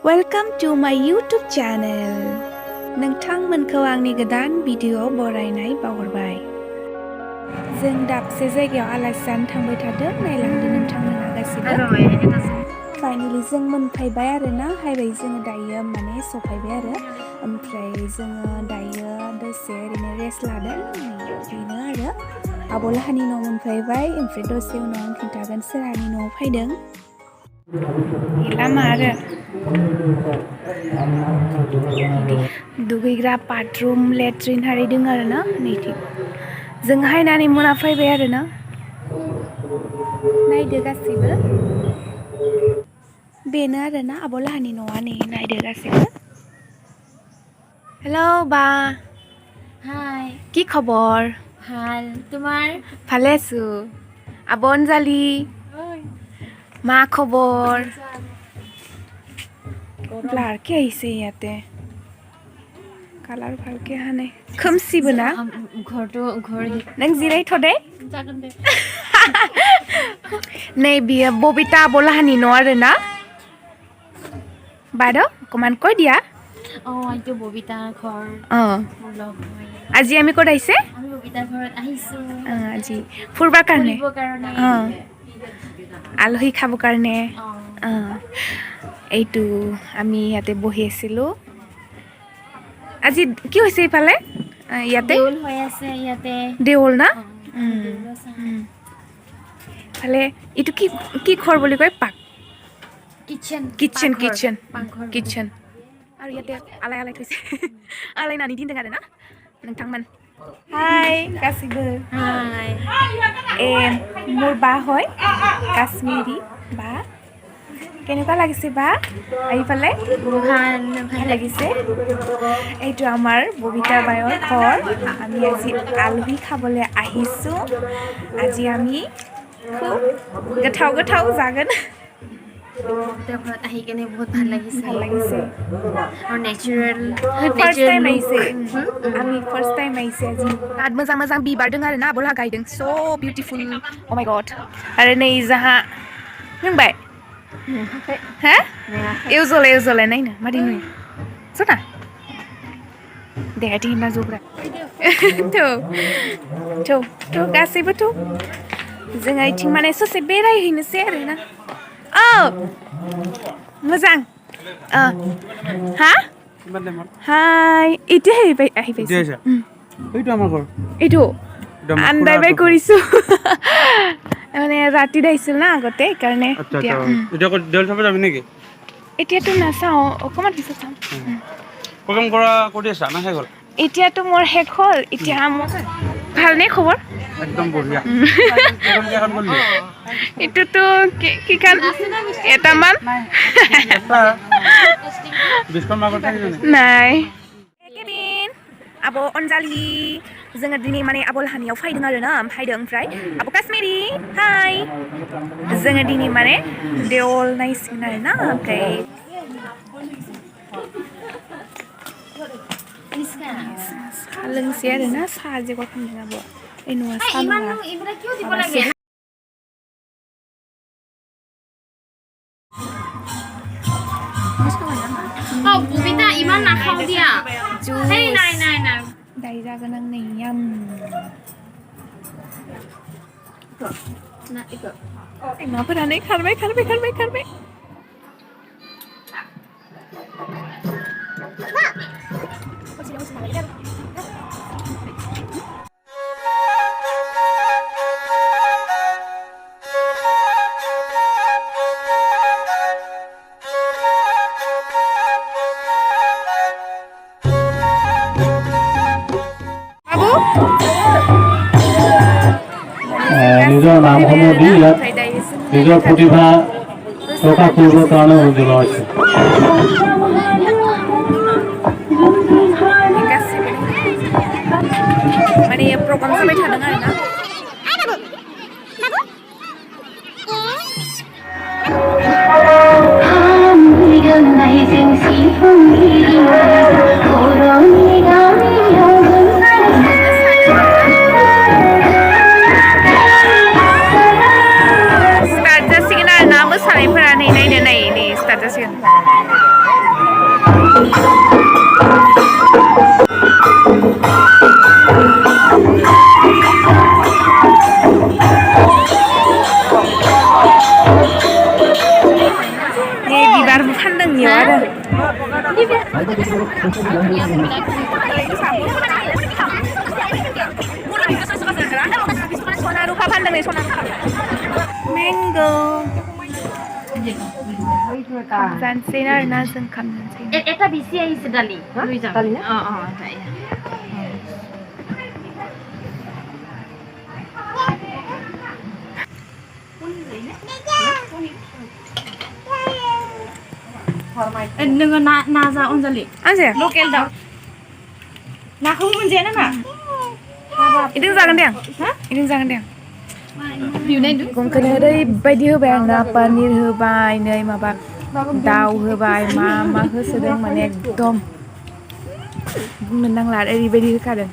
Welcome to my YouTube channel. नोंथांमोनखौ आंनि गोदान video बरायनाय बावहरबाय। जों दाबसे जायगायाव आलासि जानो थांबाय थादों, नायलांदो नोंथांमोना गासिबो। फाइनाली जों मोनफैबाय आरोना, हायबाय जोङो दायो माने सफैबाय आरो। ओमफ्राय जोङो दायो दसे ओरैनो रेस्ट लादों, बेनो आरो। आब'लाहानि न' मोनफैबाय, ओमफ्राय दसे उनाव आं खिन्थागोन सोरहानि न'आव फैदों। लामा आरो दुगैग्रा बाथरुम लेट्रिन हारि दङ आरो ना नैथिं जों हायनानै मोना फैबाय आरो ना नायदो गासैबो बेनो आरो ना आब'लाहानि न'आ नै नायदो गासैबो हेलौ বা হাই কি খবৰ ভাল তোমাৰ ভালে আছো আবনজালি মা খবৰ ব্লাৰকে আহিছে ইয়াতে কালাৰ ভালকে আহা নাই खोमसिबो ना ঘৰটো ঘৰ नों जिरायथ' दे जागोन दे नै बियो बबिता आब'लाहानि न' आरो ना बार' অকমান কৈ দিয়া এইটো ববিতাৰ ঘৰ মোৰ লগ হয় আজি আমি ক'ত আহিছে আমি ববিতাৰ ঘৰত আহিছো আজি ফুৰবা কাৰণে কাৰণে আলহী খাব কাৰণে এইটো আমি ইয়াতে বহি আছিলোঁ আজি কি হৈছে ইফালে ইয়াতে দেউল হৈ আছে ইয়াতে দেউল না ফালে এইটো কি কি ঘৰ বুলি কয় পাক কিচেন কিচেন কিচেন কিচেন আৰু ইয়াতে আলাই আলাই থৈছে আলাইনাनै দিনदों आरो ना नोंथांमोन हाय गासिबो हाय মোৰ বা হয় কাশ্মীৰী বা কেনেকুৱা লাগিছে বা এইফালে ভাল লাগিছে এইটো আমাৰ ববিতা বায়ৰ ঘৰ আমি আজি আলহী খাবলৈ আহিছোঁ আজি আমি খুব গোথাও গোথাও जागोन ঘৰত আহি কেনে বহুত ভাল লাগিছে আৰু নেচাৰেল ফাৰ্ষ্ট টাইম আহিছে আমি ফাৰ্ষ্ট টাইম আহিছে আজি बिराद मोजां मोजां बिबार दं आरो ना आब'ला गायदों स' बिउटिफुल अ माय गड आरो नै जाहा रोंबाय हा एवजले नायनो मादै नुयो सना दे आथिं होनना जब्रा थौ गासैबो थौ जों आथिं माने ससे बेरायहैनोसै आरो ना मोजां हा हाय इति আহিবাইছে এইটো আমাৰ ঘৰ এইটো আনবাই কৰিছোঁ মানে ৰাতি আহিছিল না আগতে সেইকাৰণে এতিয়া দেউল চাব যাবি নেকি এতিয়াতো নাচাওঁ অকণমান পিছত চাম প্ৰগ্ৰাম কৰা কৰি আছা না শেষ হ'ল এতিয়াতো মোৰ শেষ হ'ল এতিয়া মোৰ ভালনে খবৰ একদম বঢ়িয়া এইটোতো কি কান এটামান নাই एकेदिन आब' अनजालि जोङो दिनै माने आब'लाहानियाव फैदों आरो ना ओमफ्राय आब' काश्मीरी हाय जोङो दिनै माने देवल नायसिगोन आरो ना ओमफ्राय लोंसै आरो ना साहा जगार खालामदों आब' ओइ नङा साहा नङा ববিতা ইমান নাখাও দিয়া হেই নাই दायो जागोन आं नै याम माबाफोरानो खारबाय নিজৰ নামসমূহ দি ইয়াত নিজৰ প্ৰতিভা প্ৰকাশ কৰিবৰ কাৰণে অনুৰোধ জনাইছোঁ माने प्रग्राम जाबाय थादों आरो ना स्टार्ट जासिगोन आरो ना मोसानायफोरा नै नायनो नै स्टार्ट जासिगोन Ni bibarबो फानदों नियाव आरो सना रुफा फानदों नै सना रुफा मेंगो जानसै आरोना जों खामनोसै এটা বেশি আহিছে ডালি লৈ যাম ডালি না তাই नोङो ना जा अनजालि आंजे लकेल दाउ नाखौ मोनजाया नामा इदिं जागोन दे आं इदिं जागोन दे आं गंखौनो ओरैबायदि होबाय आं ना पनिर होबाय नै माबा दाउ होबाय मा होसोदों माने एकदम बुंनो नांला ओरैबायदि होखादों